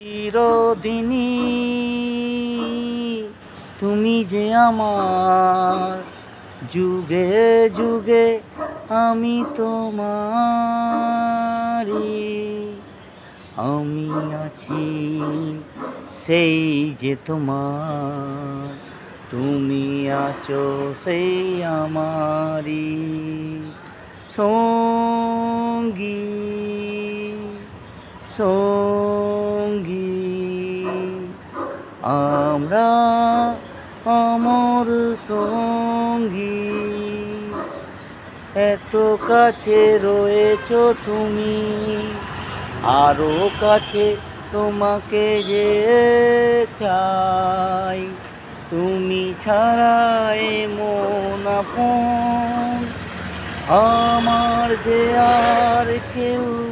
চিরদিনই তুমি যে আমার, যুগে যুগে আমি তোমারি। আমি আছি সেই যে তোমার, তুমি আছো সেই আমারি সঙ্গী সঙ্গী। আমরা অমর সঙ্গী, এত কাছে রয়েছো তুমি, আরো কাছে তোমাকে যে চাই। তুমি ছাড়া এ মন আপন আমার যে আর কেউ